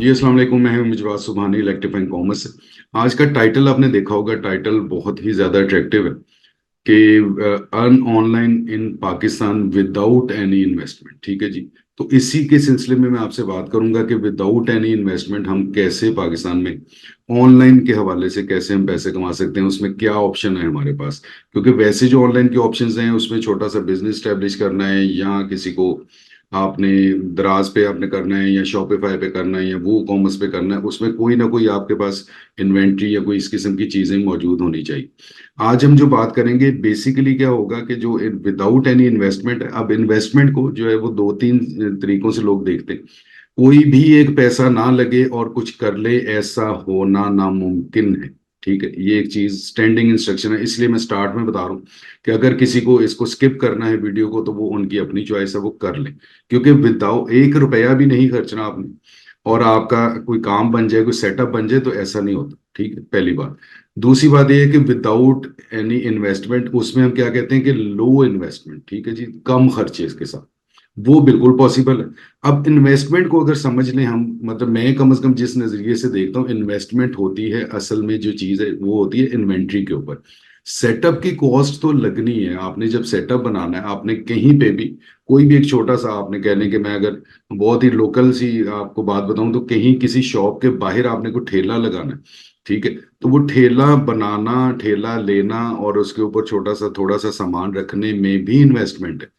जी अस्सलाम वालेकुम। मैं हूं मिजवार सुबहानी, इलेक्ट्रीफाइंग कॉमर्स से। आज का टाइटल आपने देखा होगा, टाइटल बहुत ही ज्यादा अट्रैक्टिव है कि earn online in Pakistan without any investment. ठीक है जी। तो इसी के सिलसिले में मैं आपसे बात करूंगा कि विदाउट एनी इन्वेस्टमेंट हम कैसे पाकिस्तान में ऑनलाइन के हवाले से कैसे हम पैसे कमा सकते हैं, उसमें क्या ऑप्शन है हमारे पास। क्योंकि वैसे जो ऑनलाइन के ऑप्शंस हैं उसमें छोटा सा बिजनेस स्टैब्लिश करना है, या किसी को आपने दराज पे आपने करना है, या शॉपिफाई पे करना है, या वो कॉमर्स पे करना है, उसमें कोई ना कोई आपके पास इन्वेंट्री या कोई इस किस्म की चीजें मौजूद होनी चाहिए। आज हम जो बात करेंगे बेसिकली क्या होगा कि जो विदाउट एनी इन्वेस्टमेंट है। अब इन्वेस्टमेंट को जो है वो दो तीन तरीकों से लोग देखते हैं। कोई भी एक पैसा ना लगे और कुछ कर ले, ऐसा होना नामुमकिन है। ठीक है, ये एक चीज स्टैंडिंग इंस्ट्रक्शन है, इसलिए मैं स्टार्ट में बता रहा हूँ कि अगर किसी को इसको स्किप करना है वीडियो को तो वो उनकी अपनी चॉइस है, वो कर ले। क्योंकि विदाउट एक रुपया भी नहीं खर्चना आपने और आपका कोई काम बन जाए, कोई सेटअप बन जाए, तो ऐसा नहीं होता। ठीक है, पहली बात। दूसरी बात यह है कि विदाउट एनी इन्वेस्टमेंट, उसमें हम क्या कहते हैं कि लो इन्वेस्टमेंट। ठीक है जी, कम खर्चे इसके साथ, वो बिल्कुल पॉसिबल है। अब इन्वेस्टमेंट को अगर समझ लें हम, मतलब मैं कम से कम जिस नजरिए से देखता हूँ, इन्वेस्टमेंट होती है असल में जो चीज है वो होती है इन्वेंट्री के ऊपर। सेटअप की कॉस्ट तो लगनी है। आपने जब सेटअप बनाना है, आपने कहीं पे भी कोई भी एक छोटा सा, आपने कह लें कि मैं अगर बहुत ही लोकल सी आपको बात बताऊं, तो कहीं किसी शॉप के बाहर आपने को ठेला लगाना है। ठीक है, तो वो ठेला बनाना, ठेला लेना और उसके ऊपर छोटा सा थोड़ा सा सामान रखने में भी इन्वेस्टमेंट है।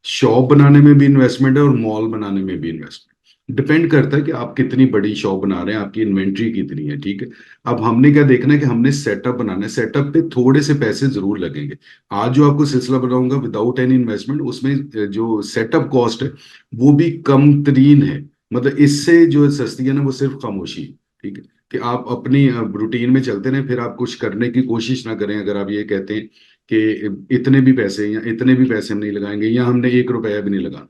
शॉप बनाने में भी इन्वेस्टमेंट है और मॉल बनाने में भी इन्वेस्टमेंट। डिपेंड करता है कि आप कितनी बड़ी शॉप बना रहे हैं, आपकी इन्वेंट्री कितनी है। ठीक है, अब हमने क्या देखना है कि हमने सेटअप बनाना है। सेटअप पे थोड़े से पैसे जरूर लगेंगे। आज जो आपको सिलसिला बताऊंगा विदाउट एनी इन्वेस्टमेंट, उसमें जो सेटअप कॉस्ट है वो भी कम तरीन है। मतलब इससे जो सस्ती है ना, वो सिर्फ खामोशी है। ठीक है, कि आप अपनी रूटीन में चलते रहें, फिर आप कुछ करने की कोशिश ना करें। अगर आप ये कहते हैं कि इतने भी पैसे या इतने भी पैसे हम नहीं लगाएंगे, या हमने एक रुपया भी नहीं लगाना,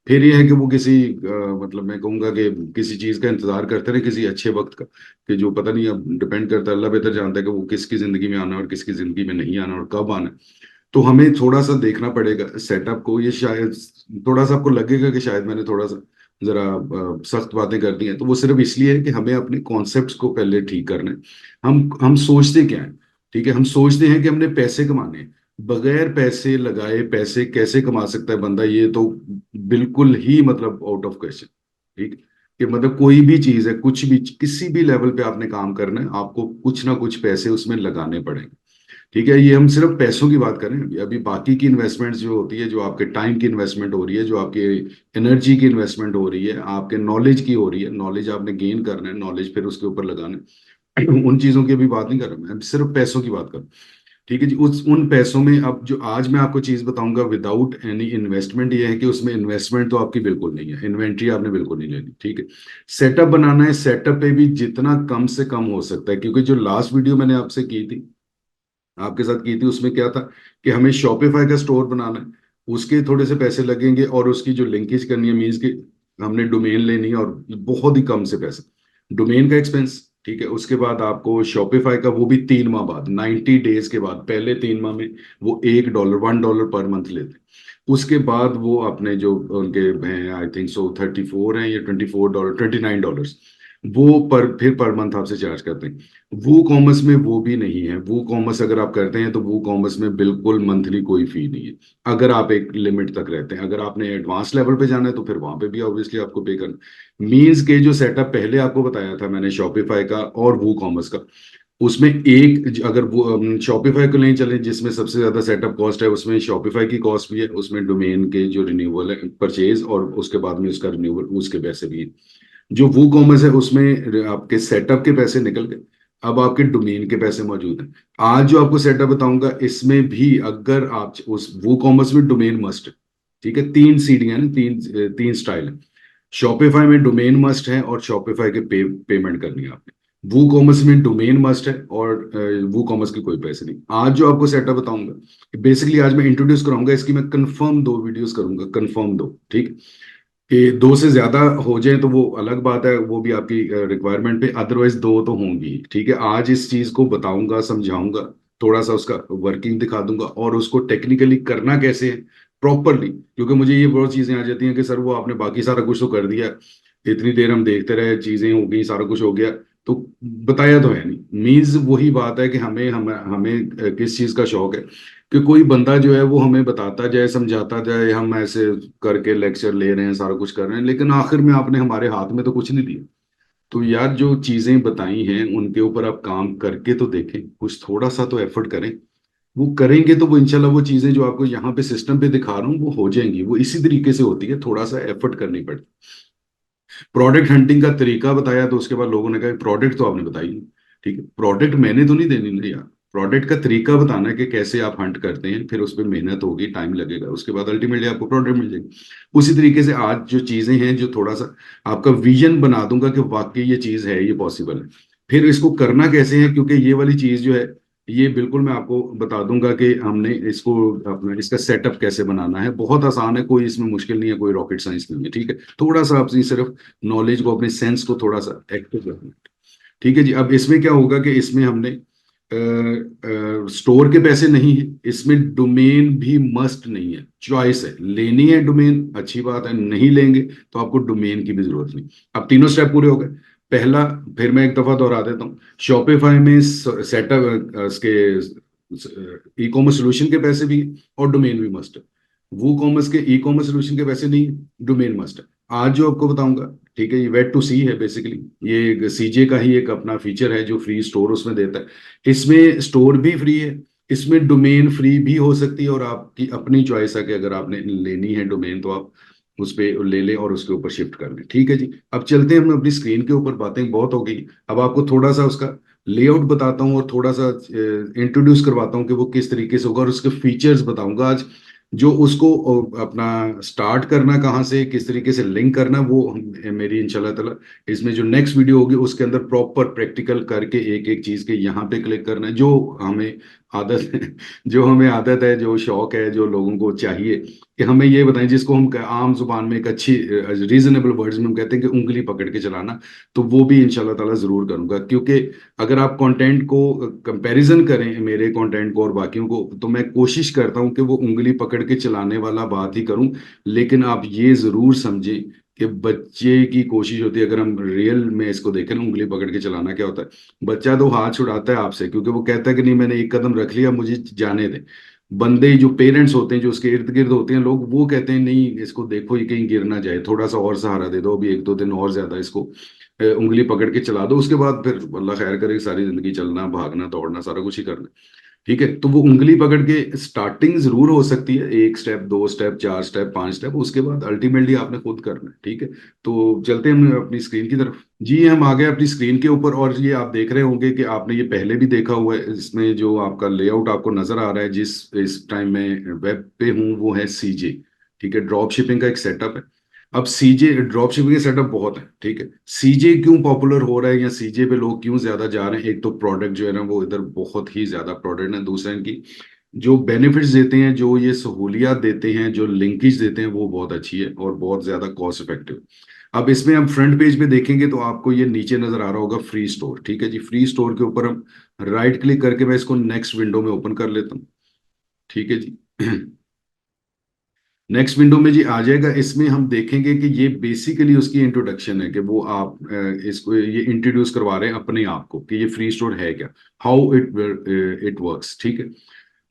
फिर यह है कि वो किसी मतलब मैं कहूंगा कि किसी चीज का इंतजार करते रहे, किसी अच्छे वक्त का, कि जो पता नहीं, अब डिपेंड करता है, अल्लाह बेहतर जानता है कि वो किसकी जिंदगी में आना है और किसकी जिंदगी में नहीं आना और कब आना है। तो हमें थोड़ा सा देखना पड़ेगा सेटअप को। ये शायद थोड़ा सा आपको लगेगा कि शायद मैंने थोड़ा सा जरा सख्त बातें कर दी हैं, तो वो सिर्फ इसलिए है कि हमें अपने कॉन्सेप्ट्स को पहले ठीक करना है। हम सोचते क्या है। ठीक है, हम सोचते हैं कि हमने पैसे कमाने हैं। बगैर पैसे लगाए पैसे कैसे कमा सकता है बंदा, ये तो बिल्कुल ही मतलब आउट ऑफ क्वेश्चन। ठीक, कि मतलब कोई भी चीज है, कुछ भी किसी भी लेवल पे आपने काम करना है, आपको कुछ ना कुछ पैसे उसमें लगाने पड़ेंगे। ठीक है, ये हम सिर्फ पैसों की बात करें। अभी अभी बाकी की इन्वेस्टमेंट्स जो होती है, जो आपके टाइम की इन्वेस्टमेंट हो रही है, जो आपकी एनर्जी की इन्वेस्टमेंट हो रही है, आपके नॉलेज की हो रही है, नॉलेज आपने गेन करना है, नॉलेज फिर उसके ऊपर लगाना है। उन चीजों की अभी बात नहीं कर रहा मैं, सिर्फ पैसों की बात कर। ठीक है जी, उस उन पैसों में अब जो आज मैं आपको चीज बताऊंगा विदाउट एनी इन्वेस्टमेंट, ये है कि उसमें इन्वेस्टमेंट तो आपकी बिल्कुल नहीं है, इन्वेंट्री आपने बिल्कुल नहीं लेनी। ठीक है, सेटअप बनाना है, सेटअप पे भी जितना कम से कम हो सकता है। क्योंकि जो लास्ट वीडियो मैंने आपसे की थी, आपके साथ की थी, उसमें क्या था कि हमें शॉपिफाई का स्टोर बनाना है, उसके थोड़े से पैसे लगेंगे और उसकी जो लिंकेज करनी है, मीन्स कि हमने डोमेन लेनी है और बहुत ही कम से पैसे, डोमेन का एक्सपेंस। ठीक है, उसके बाद आपको शॉपिफाई का, वो भी 3 माह बाद, 90 डेज के बाद, पहले 3 माह में वो $1, $1 पर मंथ लेते। उसके बाद वो अपने जो उनके हैं, आई थिंक सो 34 हैं या $24, $29, वो पर फिर पर मंथ आपसे चार्ज करते हैं। वो कॉमर्स में वो भी नहीं है। वो कॉमर्स अगर आप करते हैं तो वो कॉमर्स में बिल्कुल मंथली कोई फी नहीं है, अगर आप एक लिमिट तक रहते हैं। अगर आपने एडवांस लेवल पे जाना है तो फिर वहां पे भी ऑब्वियसली आपको पे करना। मीन्स के जो सेटअप पहले आपको बताया था मैंने शॉपिफाई का और वो कॉमर्स का, उसमें एक अगर वो शॉपिफाई को नहीं चले, जिसमें सबसे ज्यादा सेटअप कॉस्ट है, उसमें शॉपिफाई की कॉस्ट भी है, उसमें डोमेन के जो रिन्यूअल है, परचेज, और उसके बाद में उसका रिन्यूअल, उसके पैसे भी हैं। जो वो कॉमर्स है उसमें आपके सेटअप के पैसे निकल गए, अब आपके डोमेन के पैसे मौजूद हैं। आज जो आपको सेटअप बताऊंगा इसमें भी अगर आप उस वो कॉमर्स में डोमेन मस्ट है। ठीक है, तीन सीढ़ियां हैं, तीन स्टाइल है। शॉपिफाई में डोमेन मस्ट है और शॉपिफाई के पेमेंट करनी है आपने। वो कॉमर्स में डोमेन मस्ट है और वो कॉमर्स के कोई पैसे नहीं। आज जो आपको सेटअप बताऊंगा, बेसिकली आज मैं इंट्रोड्यूस कराऊंगा, इसकी मैं कंफर्म 2 वीडियोस करूंगा, कंफर्म दो। ठीक, कि 2 से ज्यादा हो जाए तो वो अलग बात है, वो भी आपकी रिक्वायरमेंट पे, अदरवाइज 2 तो होंगी ही। ठीक है, आज इस चीज को बताऊंगा, समझाऊंगा, थोड़ा सा उसका वर्किंग दिखा दूंगा और उसको टेक्निकली करना कैसे है प्रॉपरली। क्योंकि मुझे ये बहुत चीजें आ जाती हैं कि सर वो आपने बाकी सारा कुछ तो कर दिया, इतनी देर हम देखते रहे, चीजें हो गई, सारा कुछ हो गया, तो बताया तो है नहीं। मीन्स वही बात है कि हमें किस चीज का शौक है कि कोई बंदा जो है वो हमें बताता जाए, समझाता जाए, हम ऐसे करके लेक्चर ले रहे हैं, सारा कुछ कर रहे हैं, लेकिन आखिर में आपने हमारे हाथ में तो कुछ नहीं दिया। तो यार जो चीजें बताई हैं उनके ऊपर आप काम करके तो देखें, कुछ थोड़ा सा तो एफर्ट करें। वो करेंगे तो वो इंशाल्लाह वो चीजें जो आपको यहाँ पे सिस्टम पे दिखा रहा हूँ वो हो जाएंगी। वो इसी तरीके से होती है, थोड़ा सा एफर्ट करनी पड़ती। प्रोडक्ट हंटिंग का तरीका बताया तो उसके बाद लोगों ने कहा प्रोडक्ट तो आपने बताई नहीं। ठीक है, प्रोडक्ट मैंने तो नहीं देनी ना यार, प्रोडक्ट का तरीका बताना है कि कैसे आप हंट करते हैं, फिर उस पर मेहनत होगी, टाइम लगेगा, उसके बाद अल्टीमेटली आपको प्रोडक्ट मिल जाएगी। उसी तरीके से आज जो चीजें हैं, जो थोड़ा सा आपका विजन बना दूंगा कि वाकई ये चीज है, ये पॉसिबल है। फिर इसको करना कैसे है, क्योंकि ये वाली चीज जो है ये बिल्कुल मैं आपको बता दूंगा कि हमने इसको अपना इसका सेटअप कैसे बनाना है। बहुत आसान है, कोई इसमें मुश्किल नहीं है, कोई रॉकेट साइंस नहीं है। ठीक है, थोड़ा सा आपसे सिर्फ नॉलेज को, अपने सेंस को थोड़ा सा एक्टिव रखना है। ठीक है जी। अब इसमें क्या होगा कि इसमें हमने स्टोर के पैसे नहीं है, इसमें डोमेन भी मस्ट नहीं है, चॉइस है। लेनी है डोमेन, अच्छी बात है, नहीं लेंगे तो आपको डोमेन की भी जरूरत नहीं। अब तीनों स्टेप पूरे हो गए। पहला, फिर मैं एक दफा दोहरा देता हूँ, शॉपिफाई में सेटअप इसके ई कॉमर्स सोल्यूशन के पैसे भी हैं और डोमेन भी मस्ट है। वो कॉमर्स के ई कॉमर्स सोल्यूशन के पैसे नहीं, डोमेन मस्ट है। आज जो आपको बताऊंगा, ठीक है, ये वेट टू सी है बेसिकली। ये सीजे का ही एक अपना फीचर है जो फ्री स्टोर उसमें देता है। इसमें स्टोर भी फ्री है, इसमें डोमेन फ्री भी हो सकती है, और आपकी अपनी चॉइस है कि अगर आपने लेनी है डोमेन तो आप उस पे ले लें और उसके ऊपर शिफ्ट कर लें। ठीक है जी। अब चलते हैं हम अपनी स्क्रीन के ऊपर, बातें बहुत हो गई। अब आपको थोड़ा सा उसका लेआउट बताता हूँ और थोड़ा सा इंट्रोड्यूस करवाता हूँ कि वो किस तरीके से होगा, और उसके फीचर्स बताऊंगा आज। जो उसको अपना स्टार्ट करना, कहाँ से किस तरीके से लिंक करना, वो मेरी इंशाल्लाह ताला इसमें जो नेक्स्ट वीडियो होगी उसके अंदर प्रॉपर प्रैक्टिकल करके एक एक चीज के यहाँ पे क्लिक करना है। जो हमें आदत है, जो हमें आदत है, जो शौक है, जो लोगों को चाहिए कि हमें ये बताएं, जिसको हम आम जुबान में एक अच्छी रीजनेबल वर्ड्स में हम कहते हैं कि उंगली पकड़ के चलाना। तो वो भी इंशाल्लाह ताला जरूर करूंगा, क्योंकि अगर आप कंटेंट को कंपैरिजन करें मेरे कंटेंट को और बाकियों को, तो मैं कोशिश करता हूं कि वो उंगली पकड़ के चलाने वाला बात ही करूं। लेकिन आप ये जरूर समझें कि बच्चे की कोशिश होती है, अगर हम रियल में इसको देखें ना, उंगली पकड़ के चलाना क्या होता है। बच्चा तो हाथ छुड़ाता है आपसे, क्योंकि वो कहता है कि नहीं, मैंने एक कदम रख लिया, मुझे जाने दे। बंदे जो पेरेंट्स होते हैं, जो उसके इर्द गिर्द होते हैं लोग, वो कहते हैं नहीं, इसको देखो ये कहीं गिर ना जाए, थोड़ा सा और सहारा दे दो, अभी एक दो दिन और ज्यादा इसको उंगली पकड़ के चला दो, उसके बाद फिर अल्लाह खैर करे, सारी जिंदगी चलना, भागना, दौड़ना, सारा कुछ ही करना। ठीक है, तो वो उंगली पकड़ के स्टार्टिंग जरूर हो सकती है, एक स्टेप, दो स्टेप, चार स्टेप, पांच स्टेप, उसके बाद अल्टीमेटली आपने खुद करना है। ठीक है, तो चलते हैं हम अपनी स्क्रीन की तरफ। जी हम आ गए अपनी स्क्रीन के ऊपर, और ये आप देख रहे होंगे कि आपने ये पहले भी देखा हुआ है। इसमें जो आपका लेआउट आपको नजर आ रहा है, जिस इस टाइम में वेब पे हूँ, वो है सीजे। ठीक है, ड्रॉप शिपिंग का एक सेटअप है। अब सीजे ड्रॉप शिपिंग के सेटअप बहुत है। ठीक है, सीजे क्यों पॉपुलर हो रहा है या सीजे पे लोग क्यों ज्यादा जा रहे हैं, एक तो प्रोडक्ट जो है ना वो इधर बहुत ही ज्यादा प्रोडक्ट है, दूसरा इनकी जो बेनिफिट्स देते हैं, जो ये सहूलियात देते हैं, जो लिंकेज देते हैं, वो बहुत अच्छी है और बहुत ज्यादा कॉस्ट इफेक्टिव। अब इसमें हम फ्रंट पेज पे देखेंगे तो आपको ये नीचे नजर आ रहा होगा फ्री स्टोर। ठीक है जी, फ्री स्टोर के ऊपर हम राइट क्लिक करके, मैं इसको नेक्स्ट विंडो में ओपन कर लेता हूँ। ठीक है जी। नेक्स्ट विंडो में जी आ जाएगा। इसमें हम देखेंगे कि ये बेसिकली उसकी इंट्रोडक्शन है कि वो आप इसको ये इंट्रोड्यूस करवा रहे हैं अपने आप को कि ये फ्री स्टोर है क्या, हाउ इट इट वर्क्स। ठीक है,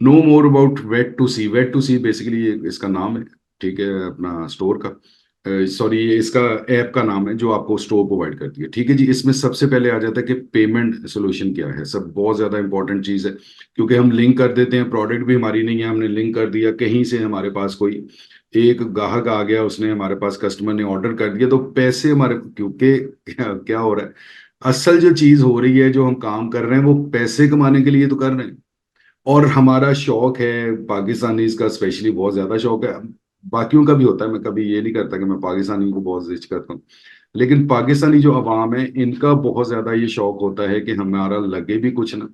no more about wait to see. Wait to see basically ये इसका नाम है। ठीक है, अपना स्टोर का, सॉरी ये इसका ऐप का नाम है जो आपको स्टोर प्रोवाइड करती है। ठीक है जी, इसमें सबसे पहले आ जाता है कि पेमेंट सोल्यूशन क्या है। सब बहुत ज्यादा इंपॉर्टेंट चीज है, क्योंकि हम लिंक कर देते हैं, प्रोडक्ट भी हमारी नहीं है, हमने लिंक कर दिया कहीं से, हमारे पास कोई एक ग्राहक आ गया, उसने हमारे पास, कस्टमर ने ऑर्डर कर दिया, तो पैसे हमारे, क्योंकि क्या हो रहा है, असल जो चीज हो रही है, जो हम काम कर रहे हैं, वो पैसे कमाने के लिए तो कर रहे हैं। और हमारा शौक है, पाकिस्तानीज का स्पेशली बहुत ज्यादा शौक है। बाकियों का भी होता है, मैं कभी ये नहीं करता कि मैं पाकिस्तानी को बहुत जिक्र करता हूँ, लेकिन पाकिस्तानी जो अवाम है, इनका बहुत ज्यादा ये शौक होता है कि हमारा लगे भी कुछ ना,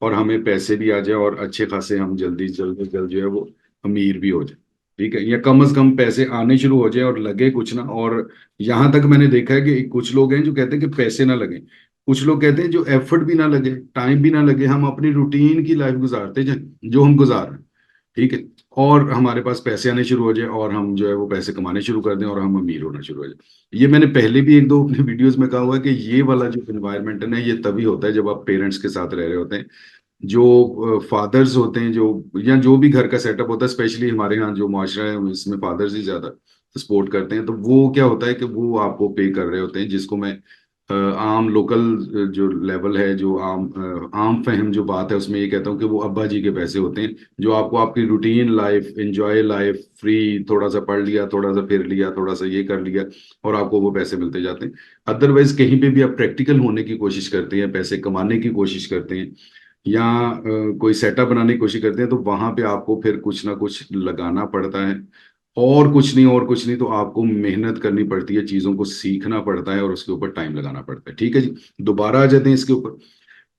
और हमें पैसे भी आ जाए, और अच्छे खासे हम जल्दी जल्दी जल्द जो है वो अमीर भी हो जाए। ठीक है, या कम से कम पैसे आने शुरू हो जाए और लगे कुछ ना। और यहाँ तक मैंने देखा है कि कुछ लोग हैं जो कहते हैं कि पैसे ना लगे, कुछ लोग कहते हैं जो एफर्ट भी ना लगे, टाइम भी ना लगे, हम अपनी रूटीन की लाइफ गुजारते जाए जो हम गुजार रहे हैं। ठीक है, और हमारे पास पैसे आने शुरू हो जाए और हम जो है वो पैसे कमाने शुरू कर दें और हम अमीर होना शुरू हो जाए। ये मैंने पहले भी एक दो अपने वीडियोस में कहा हुआ है कि ये वाला जो इन्वायरमेंट है ना, ये तभी होता है जब आप पेरेंट्स के साथ रह रहे होते हैं। जो फादर्स होते हैं, जो या जो भी घर का सेटअप होता है, स्पेशली हमारे यहाँ जो माशरा है इसमें फादर्स ही ज्यादा सपोर्ट करते हैं, तो वो क्या होता है कि वो आपको पे कर रहे होते हैं, जिसको मैं आम लोकल जो लेवल है, जो आम फहम जो बात है उसमें ये कहता हूँ कि वो अब्बा जी के पैसे होते हैं, जो आपको आपकी routine life, enjoy life, free, थोड़ा सा पढ़ लिया, थोड़ा सा फिर लिया, थोड़ा सा ये कर लिया, और आपको वो पैसे मिलते जाते हैं। अदरवाइज कहीं पे भी आप प्रैक्टिकल होने की कोशिश करते हैं, पैसे कमाने की कोशिश करते हैं, या कोई सेटअप बनाने की कोशिश करते हैं, तो वहां पे आपको फिर कुछ ना कुछ लगाना पड़ता है, और कुछ नहीं, और कुछ नहीं, तो आपको मेहनत करनी पड़ती है, चीजों को सीखना पड़ता है और उसके ऊपर टाइम लगाना पड़ता है। ठीक है जी, दोबारा आ जाते हैं इसके ऊपर।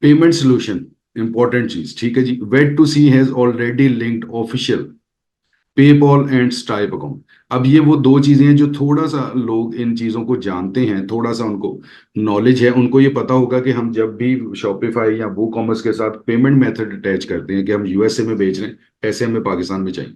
पेमेंट सोल्यूशन, इंपॉर्टेंट चीज, ठीक है जी। Wait to see has already linked official PayPal and Stripe account. अब ये वो दो चीजें हैं जो थोड़ा सा लोग इन चीजों को जानते हैं, थोड़ा सा उनको नॉलेज है, उनको ये पता होगा कि हम जब भी शॉपिफाई या वो कॉमर्स के साथ पेमेंट मेथड अटैच करते हैं कि हम यूएसए में बेच रहे हैं, पैसे हमें पाकिस्तान में चाहिए,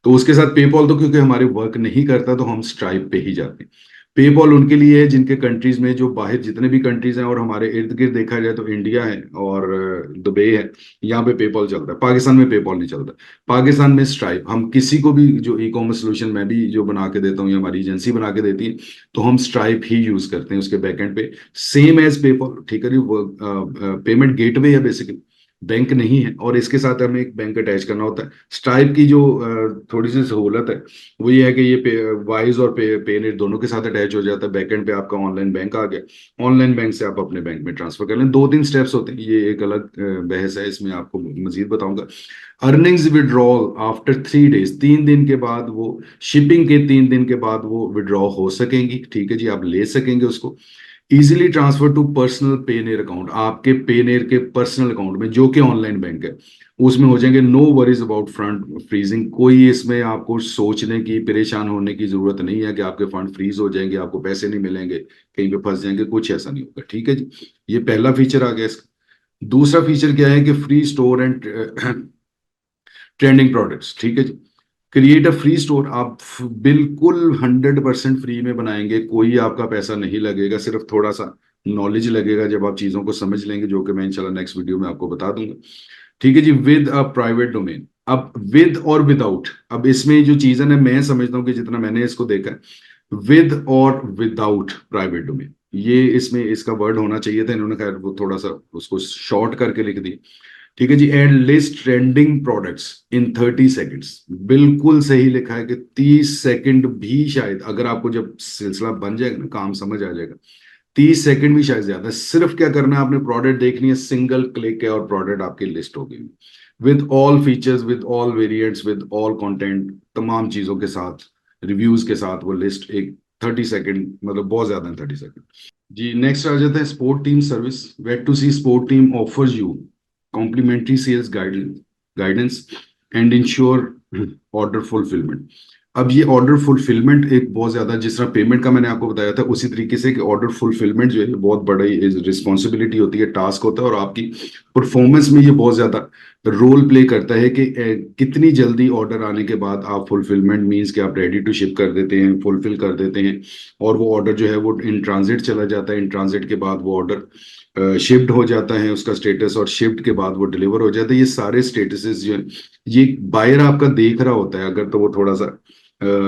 तो उसके साथ पेपॉल तो क्योंकि हमारे वर्क नहीं करता, तो हम स्ट्राइप पे ही जाते हैं। पेपॉल उनके लिए है जिनके कंट्रीज में, जो बाहर जितने भी कंट्रीज हैं, और हमारे इर्द गिर्द देखा जाए तो इंडिया है और दुबई है, यहाँ पे पेपॉल चलता है। पाकिस्तान में पेपॉल नहीं चलता, पाकिस्तान में स्ट्राइप। हम किसी को भी जो ई कॉमर्स सोल्यूशन मैं भी जो बना के देता हूँ या हमारी एजेंसी बना के देती है, तो हम स्ट्राइप ही यूज करते हैं उसके बैकएंड पे, सेम एज पेपॉल। ठीक है जी, वो पेमेंट गेटवे है बेसिकली, बैंक नहीं है, और इसके साथ हमें एक बैंक अटैच करना होता है। स्ट्राइप की जो थोड़ी सी सहूलत है वो ये है कि ये वाइज और पेनेट दोनों के साथ अटैच हो जाता है। बैकएंड पे आपका ऑनलाइन बैंक आ गया, ऑनलाइन बैंक से आप अपने बैंक में ट्रांसफर कर लें। दो तीन स्टेप्स होते हैं, ये एक अलग बहस है, इसमें आपको मजीद बताऊंगा। अर्निंग्स विड्रॉल आफ्टर 3 डेज, 3 दिन के बाद वो, शिपिंग के 3 दिन के बाद वो विड्रॉ हो सकेंगी। ठीक है जी, आप ले सकेंगे उसको। Easily transfer to personal Payoneer account, आपके पेनेर के पर्सनल अकाउंट में जो कि ऑनलाइन बैंक है, उसमें हो जाएंगे। No worries about fund freezing, कोई इसमें आपको सोचने की, परेशान होने की जरूरत नहीं है कि आपके फंड फ्रीज हो जाएंगे, आपको पैसे नहीं मिलेंगे, कहीं पे फंस जाएंगे, कुछ ऐसा नहीं होगा। ठीक है जी, ये पहला फीचर आ गया इसका। दूसरा फीचर क्या है कि free store and trending products. ठीक है जी, क्रिएट अ फ्री स्टोर, आप बिल्कुल 100% फ्री में बनाएंगे, कोई आपका पैसा नहीं लगेगा, सिर्फ थोड़ा सा नॉलेज लगेगा जब आप चीजों को समझ लेंगे, जो कि मैं इंशाल्लाह नेक्स्ट वीडियो में आपको बता दूंगा। ठीक है जी, विद अ प्राइवेट डोमेन। अब विद और विदाउट, अब इसमें जो चीज है ना, मैं समझता हूँ कि जितना मैंने इसको देखा है, विद और विदाउट प्राइवेट डोमेन, ये इसमें इसका वर्ड होना चाहिए था, इन्होंने खैर वो थोड़ा सा उसको शॉर्ट करके लिख दिया। ठीक है जी, and list trending products in 30 seconds, बिल्कुल सही लिखा है कि 30 सेकंड भी, शायद अगर आपको जब सिलसिला बन जाएगा ना, काम समझ आ जाएगा, 30 सेकंड भी शायद ज्यादा है। सिर्फ क्या करना है, आपने प्रोडक्ट देखनी है, सिंगल क्लिक है और प्रोडक्ट आपकी लिस्ट हो गई, with all features, with all variants, with all content, तमाम चीजों के साथ, रिव्यूज के साथ, वो लिस्ट एक 30 सेकंड, मतलब बहुत ज्यादा है 30 सेकंड। जी, नेक्स्ट आ जाता है sport team service. Wait to see sport team offers you complimentary sales guidance and ensure order fulfilment. अब ये ऑर्डर फुलफिलमेंट एक बहुत ज्यादा, जिस तरह पेमेंट का मैंने आपको बताया था, उसी तरीके से कि ऑर्डर फुलफिलमेंट जो है बहुत बड़ी रिस्पॉन्सिबिलिटी होती है, टास्क होता है, और आपकी परफॉर्मेंस में ये बहुत ज्यादा रोल प्ले करता है कि कितनी जल्दी ऑर्डर आने के बाद आप फुलफिलमेंट मीन्स कि आप रेडी टू शिप कर देते हैं, फुलफिल कर देते हैं, और वो ऑर्डर जो है वो इन ट्रांजिट चला जाता है। इन ट्रांजिट के बाद वो ऑर्डर शिफ्ट हो जाता है, उसका स्टेटस, और शिफ्ट के बाद वो डिलीवर हो जाता है। ये सारे स्टेटसेस जो है, ये बायर आपका देख रहा होता है, अगर तो वो थोड़ा सा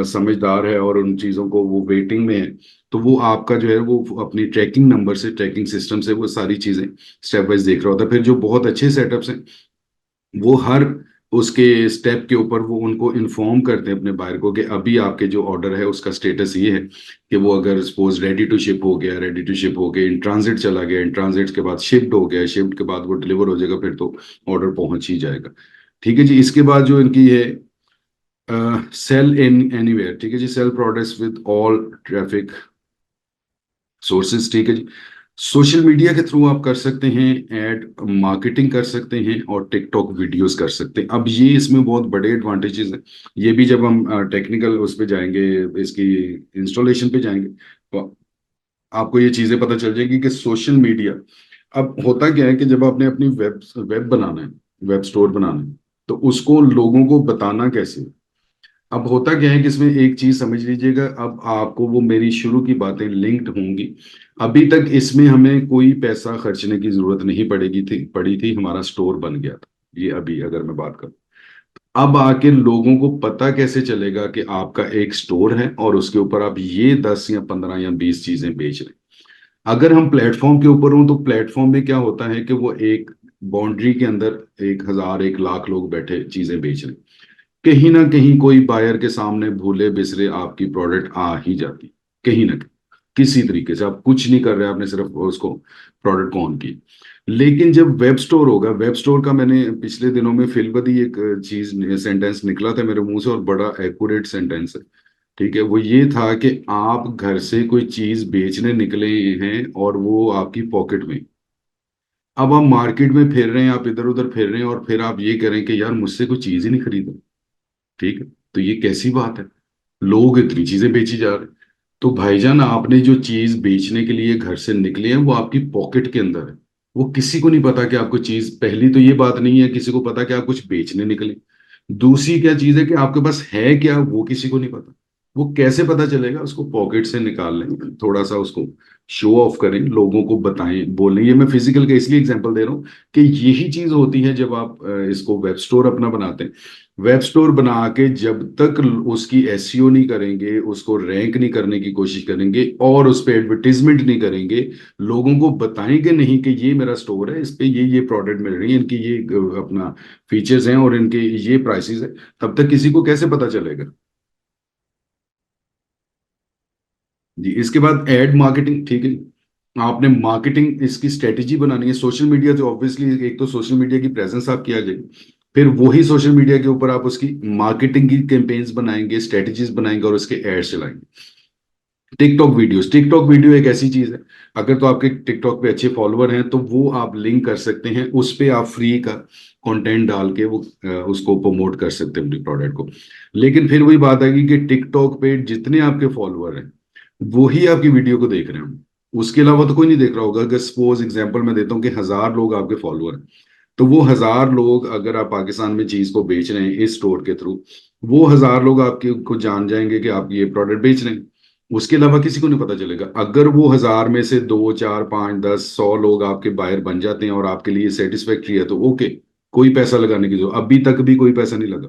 समझदार है और उन चीज़ों को वो वेटिंग में है, तो वो आपका जो है वो अपनी ट्रैकिंग नंबर से, ट्रैकिंग सिस्टम से वो सारी चीज़ें स्टेप वाइज देख रहा होता है। फिर जो बहुत अच्छे सेटअप्स हैं, वो हर उसके स्टेप के ऊपर वो उनको इन्फॉर्म करते हैं अपने बायर को कि अभी आपके जो ऑर्डर है उसका स्टेटस ये है कि वो, अगर सपोज रेडी टू शिप हो गया, रेडी टू शिप हो गया, इन ट्रांजिट चला गया, इन ट्रांजिट के बाद शिफ्ट हो गया, शिफ्ट के बाद वो डिलीवर हो जाएगा, फिर तो ऑर्डर पहुंच ही जाएगा। ठीक है जी, इसके बाद जो इनकी है, सेल इन एनीवेयर। ठीक है जी, sell products with all traffic sources. ठीक है जी, सोशल मीडिया के थ्रू आप कर सकते हैं, एड मार्केटिंग कर सकते हैं, और टिकटॉक वीडियोस कर सकते हैं। अब ये इसमें बहुत बड़े एडवांटेजेस हैं, ये भी जब हम टेक्निकल उस पे जाएंगे, इसकी इंस्टॉलेशन पे जाएंगे, तो आपको ये चीजें पता चल जाएगी कि सोशल मीडिया, अब होता क्या है कि जब आपने अपनी वेब वेब बनाना है, वेब स्टोर बनाना है, तो उसको लोगों को बताना कैसे। अब होता क्या है कि इसमें एक चीज समझ लीजिएगा, अब आपको वो मेरी शुरू की बातें लिंक्ड होंगी। अभी तक इसमें हमें कोई पैसा खर्चने की जरूरत नहीं पड़ी थी, हमारा स्टोर बन गया था। ये अभी अगर मैं बात करूं, अब आके लोगों को पता कैसे चलेगा कि आपका एक स्टोर है और उसके ऊपर आप ये 10 या 15 या 20 चीजें बेच रहे हैं। अगर हम प्लेटफॉर्म के ऊपर हों तो प्लेटफॉर्म में क्या होता है कि वो एक बाउंड्री के अंदर 1,000 1 लाख लोग बैठे चीजें बेच रहे हैं। कहीं ना कहीं कोई बायर के सामने भूले बिसरे आपकी प्रोडक्ट आ ही जाती, कहीं ना कहीं, किसी तरीके से। आप कुछ नहीं कर रहे, आपने सिर्फ उसको प्रोडक्ट को ऑन की। लेकिन जब वेब स्टोर होगा, वेब स्टोर का मैंने पिछले दिनों में फिलबदी एक चीज सेंटेंस निकला था मेरे मुंह से, और बड़ा एक्यूरेट सेंटेंस है। ठीक है, वो ये था कि आप घर से कोई चीज बेचने निकले हैं और वो आपकी पॉकेट में। अब आप मार्केट में फिर रहे हैं, आप इधर उधर फिर रहे हैं, और फिर आप ये करें कि यार मुझसे कोई चीज ही नहीं खरीदा। ठीक है, तो ये कैसी बात है, लोग इतनी चीजें बेची जा रहे हैं। तो भाईजान, आपने जो चीज बेचने के लिए घर से निकले हैं वो आपकी पॉकेट के अंदर है। वो किसी को नहीं पता कि आपको चीज, पहली तो ये बात नहीं है किसी को पता कि आप कुछ बेचने निकले। दूसरी क्या चीज है कि आपके पास है क्या, वो किसी को नहीं पता। वो कैसे पता चलेगा, उसको पॉकेट से निकाल लें, थोड़ा सा उसको शो ऑफ करें, लोगों को बताएं, बोलें। ये मैं फिजिकल का इसलिए एग्जांपल दे रहा हूँ कि यही चीज होती है जब आप इसको वेब स्टोर अपना बनाते हैं। वेब स्टोर बना के जब तक उसकी एसईओ नहीं करेंगे, उसको रैंक नहीं करने की कोशिश करेंगे और उस पर एडवर्टीजमेंट नहीं करेंगे, लोगों को बताएंगे नहीं कि ये मेरा स्टोर है, इस पे ये प्रोडक्ट मिल रही है, इनकी ये अपना फीचर्स हैं और इनके ये प्राइसेस है, तब तक किसी को कैसे पता चलेगा। जी, इसके बाद एड मार्केटिंग। ठीक है, आपने मार्केटिंग इसकी स्ट्रेटेजी बनानी है। सोशल मीडिया तो ऑब्वियसली, एक तो सोशल मीडिया की प्रेजेंस आपकी आ जाएगी, फिर वही सोशल मीडिया के ऊपर आप उसकी मार्केटिंग की कैंपेन्स बनाएंगे, स्ट्रेटेजीज बनाएंगे और उसके एड्स चलाएंगे। टिकटॉक वीडियो एक ऐसी चीज है, अगर तो आपके टिकटॉक पे अच्छे फॉलोअर हैं तो वो आप लिंक कर सकते हैं, उस पे आप फ्री का कंटेंट डाल के वो उसको प्रमोट कर सकते हैं अपने प्रोडक्ट को। लेकिन फिर वही बात आएगी कि टिकटॉक पे जितने आपके फॉलोअर हैं वो ही आपकी वीडियो को देख रहे हैं, उसके अलावा तो कोई नहीं देख रहा होगा। अगर सपोज एग्जांपल मैं देता हूँ कि 1,000 लोग आपके फॉलोअर हैं, तो वो 1,000 लोग अगर आप पाकिस्तान में चीज को बेच रहे हैं इस स्टोर के थ्रू, वो 1,000 लोग आपके को जान जाएंगे कि आप ये प्रोडक्ट बेच रहे हैं। उसके अलावा किसी को नहीं पता चलेगा। अगर वो 1,000 में से 2 4 5 10 100 लोग आपके बायर बन जाते हैं और आपके लिए सेटिस्फैक्ट्री है तो ओके, कोई पैसा लगाने की जरूरत, अभी तक भी कोई पैसा नहीं लगा।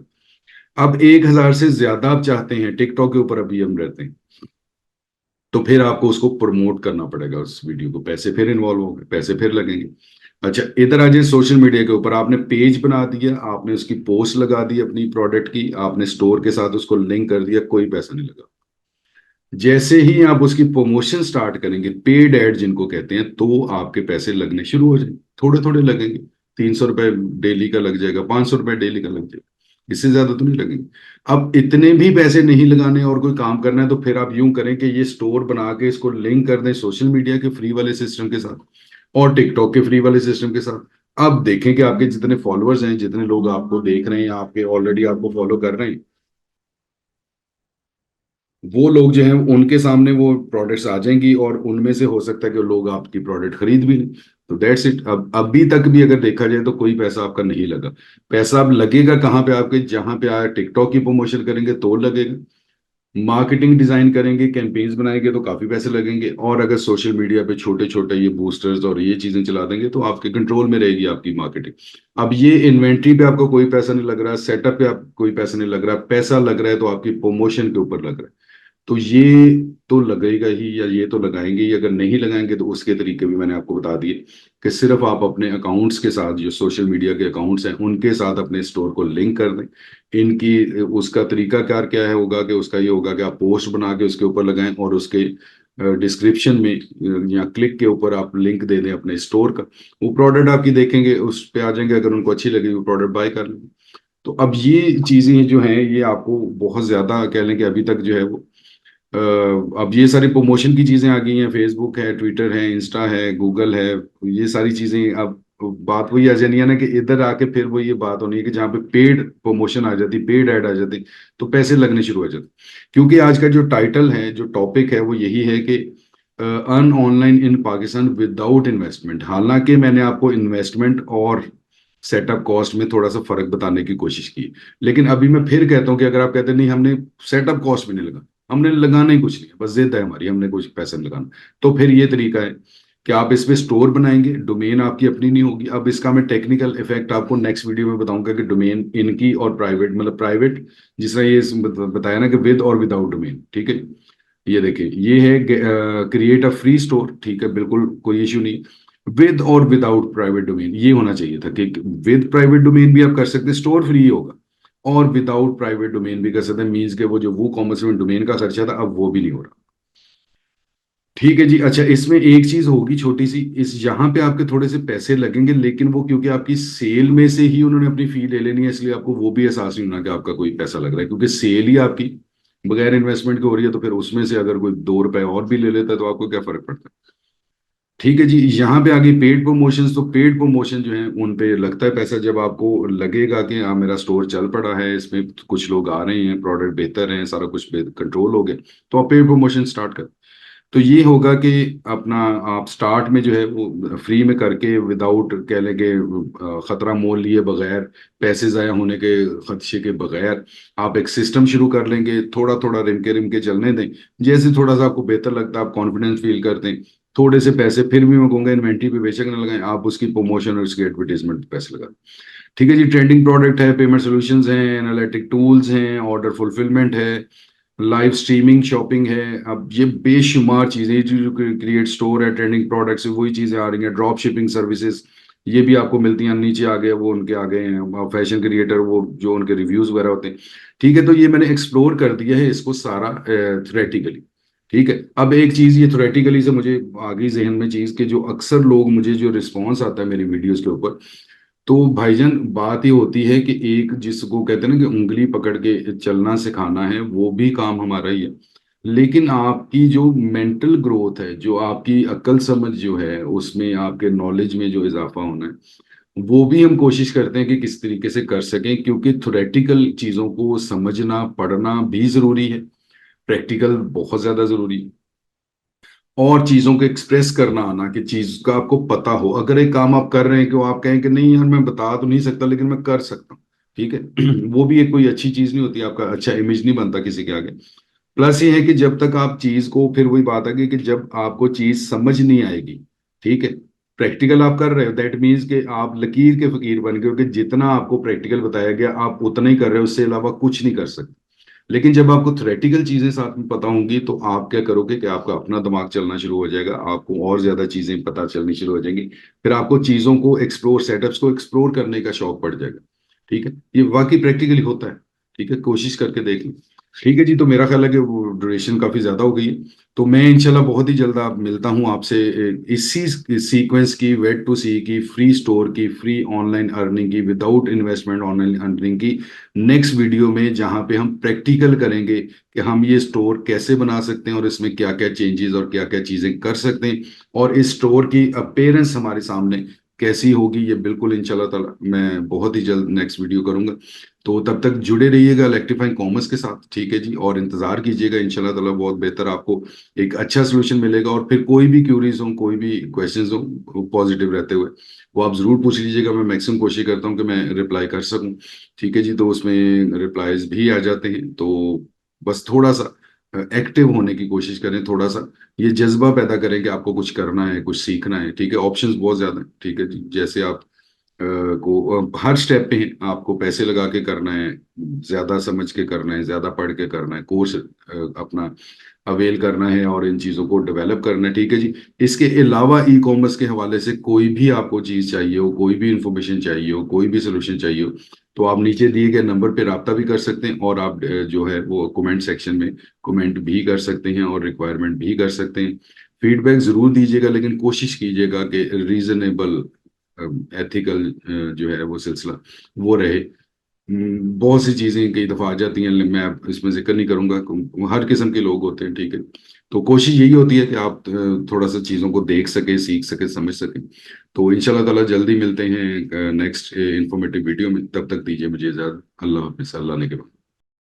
अब 1,000 से ज्यादा आप चाहते हैं टिकटॉक के ऊपर, अभी हम रहते हैं, तो फिर आपको उसको प्रमोट करना पड़ेगा, उस वीडियो को, पैसे फिर इन्वॉल्व होंगे, पैसे फिर लगेंगे। अच्छा, इधर आ जाए सोशल मीडिया के ऊपर, आपने पेज बना दिया, आपने उसकी पोस्ट लगा दी अपनी प्रोडक्ट की, आपने स्टोर के साथ उसको लिंक कर दिया, कोई पैसा नहीं लगा। जैसे ही आप उसकी प्रमोशन स्टार्ट करेंगे, पेड एड जिनको कहते हैं, तो आपके पैसे लगने शुरू हो जाएंगे, थोड़े थोड़े लगेंगे। 300 रुपए डेली का लग जाएगा, 500 रुपए डेली का लग जाएगा, इससे ज्यादा तो नहीं लगेंगे। अब इतने भी पैसे नहीं लगाने और कोई काम करना है तो फिर आप यूं करें कि ये स्टोर बना के इसको लिंक कर दें सोशल मीडिया के फ्री वाले सिस्टम के साथ और टिकटॉक के फ्री वाले सिस्टम के साथ। अब देखें कि आपके जितने फॉलोअर्स हैं, जितने लोग आपको देख रहे हैं, आपके ऑलरेडी आपको फॉलो कर रहे हैं, वो लोग जो हैं उनके सामने वो प्रोडक्ट्स आ जाएंगी और उनमें से हो सकता है कि लोग आपकी प्रोडक्ट खरीद भी लें। तो दैट्स इट। अब अभी तक भी अगर देखा जाए तो कोई पैसा आपका नहीं लगा। पैसा अब लगेगा कहाँ पे, आपके जहां पे आया टिकटॉक की प्रमोशन करेंगे तो लगेगा, मार्केटिंग डिजाइन करेंगे, कैंपेन्स बनाएंगे तो काफी पैसे लगेंगे, और अगर सोशल मीडिया पे छोटे छोटे ये बूस्टर्स और ये चीजें चला देंगे तो आपके कंट्रोल में रहेगी आपकी मार्केटिंग। अब ये इन्वेंट्री पे आपको कोई पैसा नहीं लग रहा, सेटअप पे आप कोई पैसा नहीं लग रहा, पैसा लग रहा है तो आपकी प्रमोशन के ऊपर लग रहा है। तो ये तो लगेगा ही, या ये तो लगाएंगे ही। अगर नहीं लगाएंगे तो उसके तरीके भी मैंने आपको बता दिए कि सिर्फ आप अपने अकाउंट्स के साथ, जो सोशल मीडिया के अकाउंट्स हैं उनके साथ अपने स्टोर को लिंक कर दें। इनकी उसका तरीका कार क्या है होगा कि उसका ये होगा कि आप पोस्ट बना के उसके ऊपर लगाएं और उसके डिस्क्रिप्शन में या क्लिक के ऊपर आप लिंक दे दें अपने स्टोर का। वो प्रोडक्ट आपकी देखेंगे, उस पे आ जाएंगे, अगर उनको अच्छी लगी वो प्रोडक्ट बाय कर लेंगे। तो अब ये चीजें जो हैं ये आपको बहुत ज्यादा कह लें कि अभी तक जो है वो अब ये सारी प्रमोशन की चीजें आ गई हैं, फेसबुक है, ट्विटर है, इंस्टा है, गूगल है, ये सारी चीजें। अब बात वही आ जानी है ना कि इधर आके फिर वो ये बात होनी है कि जहाँ पे पेड प्रमोशन आ जाती, पेड ऐड आ जाती, तो पैसे लगने शुरू हो जाते। क्योंकि आज का जो टाइटल है, जो टॉपिक है वो यही है कि earn online in Pakistan without investment. हालांकि मैंने आपको इन्वेस्टमेंट और सेटअप कॉस्ट में थोड़ा सा फर्क बताने की कोशिश की। लेकिन अभी मैं फिर कहता हूँ कि अगर आप कहते हैं नहीं हमने सेटअप कॉस्ट भी नहीं लगा, हमने लगाना ही कुछ नहीं है, बस जिद है हमारी हमने कुछ पैसे नहीं लगाना, तो फिर ये तरीका है कि आप इस पे स्टोर बनाएंगे, डोमेन आपकी अपनी नहीं होगी। अब इसका मैं टेक्निकल इफेक्ट आपको नेक्स्ट वीडियो में बताऊंगा कि डोमेन इनकी और प्राइवेट, मतलब प्राइवेट जिस तरह ये बताया ना कि विद और विदाउट डोमेन, ठीक है। ये देखिए ये है क्रिएट अ फ्री स्टोर, ठीक है, बिल्कुल कोई इशू नहीं। विद और विदाउट प्राइवेट डोमेन ये होना चाहिए था कि विद प्राइवेट डोमेन भी आप कर सकते हैं, स्टोर फ्री होगा, और विदाउट प्राइवेट डोमेन भी कर सकते हैं, मीन्स के वो जो वो कॉमर्स में डोमेन का खर्चा था अब वो भी नहीं हो रहा। ठीक है जी। अच्छा, इसमें एक चीज होगी छोटी सी, इस यहाँ पे आपके थोड़े से पैसे लगेंगे, लेकिन वो क्योंकि आपकी सेल में से ही उन्होंने अपनी फी ले लेनी है, इसलिए आपको वो भी एहसास नहीं होना कि आपका कोई पैसा लग रहा है, क्योंकि सेल ही आपकी बगैर इन्वेस्टमेंट के हो रही है, तो फिर उसमें से अगर कोई 2 रुपए और भी ले लेता है तो आपको क्या फर्क पड़ता है। ठीक है जी। यहाँ पे आगे पेड प्रमोशंस, तो पेड प्रमोशन जो है उन पे लगता है पैसा, जब आपको लगेगा कि हाँ मेरा स्टोर चल पड़ा है, इसमें कुछ लोग आ रहे हैं, प्रोडक्ट बेहतर है, सारा कुछ कंट्रोल हो गया, तो आप पेड प्रमोशन स्टार्ट कर। तो ये होगा कि अपना आप स्टार्ट में जो है वो फ्री में करके, विदाउट कह लेंगे खतरा मोल लिए बगैर, पैसे ज़ाया होने के खदशे के बगैर, आप एक सिस्टम शुरू कर लेंगे, थोड़ा थोड़ा रिम के चलने दें। जैसे थोड़ा सा आपको बेहतर लगता है, आप कॉन्फिडेंस फील करते हैं, थोड़े से पैसे फिर भी मैं कहूँगा इन्वेंट्री पे बेशक न लगाएं, आप उसकी प्रमोशन और उसकी एडवर्टीजमेंट पे पैसे लगाएं। ठीक है जी। ट्रेंडिंग प्रोडक्ट है, पेमेंट सॉल्यूशंस हैं, एनालिटिक टूल्स हैं, ऑर्डर फुलफिलमेंट है, लाइव स्ट्रीमिंग शॉपिंग है। अब ये बेशुमार चीजें, ये जो क्रिएट स्टोर है, ट्रेंडिंग प्रोडक्ट्स है, वही चीजें आ रही हैं, ड्रॉप शिपिंग सर्विसेज ये भी आपको मिलती हैं, नीचे आ गए वो उनके आ गए हैं फैशन क्रिएटर, वो जो उनके रिव्यूज वगैरह होते हैं। ठीक है, तो ये मैंने एक्सप्लोर कर दिया है इसको सारा थ्योरेटिकली। ठीक है, अब एक चीज ये थ्योरेटिकली से मुझे आ गई जहन में चीज कि जो अक्सर लोग, मुझे जो रिस्पॉन्स आता है मेरी वीडियोस के ऊपर, तो भाईजान बात ये होती है कि एक जिसको कहते हैं ना कि उंगली पकड़ के चलना सिखाना है, वो भी काम हमारा ही है, लेकिन आपकी जो मेंटल ग्रोथ है, जो आपकी अक्ल समझ जो है, उसमें आपके नॉलेज में जो इजाफा होना है, वो भी हम कोशिश करते हैं कि किस तरीके से कर सकें, क्योंकि थ्योरेटिकल चीजों को समझना पढ़ना भी जरूरी है, प्रैक्टिकल बहुत ज्यादा जरूरी है, और चीजों को एक्सप्रेस करना आना कि चीज का आपको पता हो। अगर एक काम आप कर रहे हैं कि वो आप कहें कि नहीं यार मैं बता तो नहीं सकता लेकिन मैं कर सकता हूँ, ठीक है, वो भी एक कोई अच्छी चीज नहीं होती, आपका अच्छा इमेज नहीं बनता किसी के आगे। प्लस ये है कि जब तक आप चीज को, फिर वही बात है कि जब आपको चीज समझ नहीं आएगी, ठीक है, प्रैक्टिकल आप कर रहे हो, दैट मीन्स कि आप लकीर के फकीर बन गए हो, कि जितना आपको प्रैक्टिकल बताया गया आप उतना ही कर रहे हो, उससे अलावा कुछ नहीं कर सकते। लेकिन जब आपको थ्योरेटिकल चीजें साथ में पता होंगी, तो आप क्या करोगे कि आपका अपना दिमाग चलना शुरू हो जाएगा, आपको और ज्यादा चीजें पता चलनी शुरू हो जाएंगी, फिर आपको चीजों को एक्सप्लोर, सेटअप्स को एक्सप्लोर करने का शौक पड़ जाएगा। ठीक है, ये वाकई प्रैक्टिकली होता है। ठीक है, कोशिश करके देख लो। ठीक है जी। तो मेरा ख्याल है कि वो ड्यूरेशन काफी ज्यादा हो गई है, तो मैं इंशाल्लाह बहुत ही जल्द आप मिलता हूँ आपसे इसी सीक्वेंस की, वेट टू सी की, फ्री स्टोर की, फ्री ऑनलाइन अर्निंग की, विदाउट इन्वेस्टमेंट ऑनलाइन अर्निंग की नेक्स्ट वीडियो में, जहां पे हम प्रैक्टिकल करेंगे कि हम ये स्टोर कैसे बना सकते हैं और इसमें क्या क्या चेंजेस और क्या क्या चीजें कर सकते हैं, और इस स्टोर की अपेयरेंस हमारे सामने कैसी होगी, ये बिल्कुल इंशाल्लाह ताला मैं बहुत ही जल्द नेक्स्ट वीडियो करूंगा। तो तब तक जुड़े रहिएगा इलेक्ट्रीफाइंग कॉमर्स के साथ, ठीक है जी, और इंतजार कीजिएगा, इंशाल्लाह ताला बहुत बेहतर आपको एक अच्छा सोल्यूशन मिलेगा। और फिर कोई भी क्यूरीज हो, कोई भी क्वेश्चंस हो, पॉजिटिव रहते हुए वो आप जरूर पूछ लीजिएगा, मैं मैक्सिमम कोशिश करता हूँ कि मैं रिप्लाई कर सकूँ। ठीक है जी। तो उसमें रिप्लाईज भी आ जाते हैं, तो बस थोड़ा सा एक्टिव होने की कोशिश करें, थोड़ा सा ये जज्बा पैदा करें कि आपको कुछ करना है, कुछ सीखना है। ठीक है, ऑप्शंस बहुत ज्यादा हैं, ठीक है जी, जैसे आप हर स्टेप पे आपको पैसे लगा के करना है, ज्यादा समझ के करना है, ज्यादा पढ़ के करना है, कोर्स अपना अवेल करना है और इन चीजों को डेवलप करना है। ठीक है जी। इसके अलावा ई कॉमर्स के हवाले से कोई भी आपको चीज चाहिए हो, कोई भी इंफॉर्मेशन चाहिए हो, कोई भी सोल्यूशन चाहिए हो, तो आप नीचे दिए गए नंबर पे राब्ता भी कर सकते हैं, और आप जो है वो कमेंट सेक्शन में कमेंट भी कर सकते हैं और रिक्वायरमेंट भी कर सकते हैं। फीडबैक जरूर दीजिएगा, लेकिन कोशिश कीजिएगा कि रीजनेबल एथिकल जो है वो सिलसिला वो रहे। बहुत सी चीजें कई दफा आ जाती हैं, मैं अब इसमें जिक्र नहीं करूंगा, हर किस्म के लोग होते हैं, ठीक है। तो कोशिश यही होती है कि आप थोड़ा सा चीजों को देख सके, सीख सके, समझ सके। तो इंशाल्लाह ताला जल्दी मिलते हैं नेक्स्ट इंफॉर्मेटिव वीडियो में, तब तक दीजिए मुझे इजाजत। अल्लाह हाफिज, अल्लाह ने के बाद।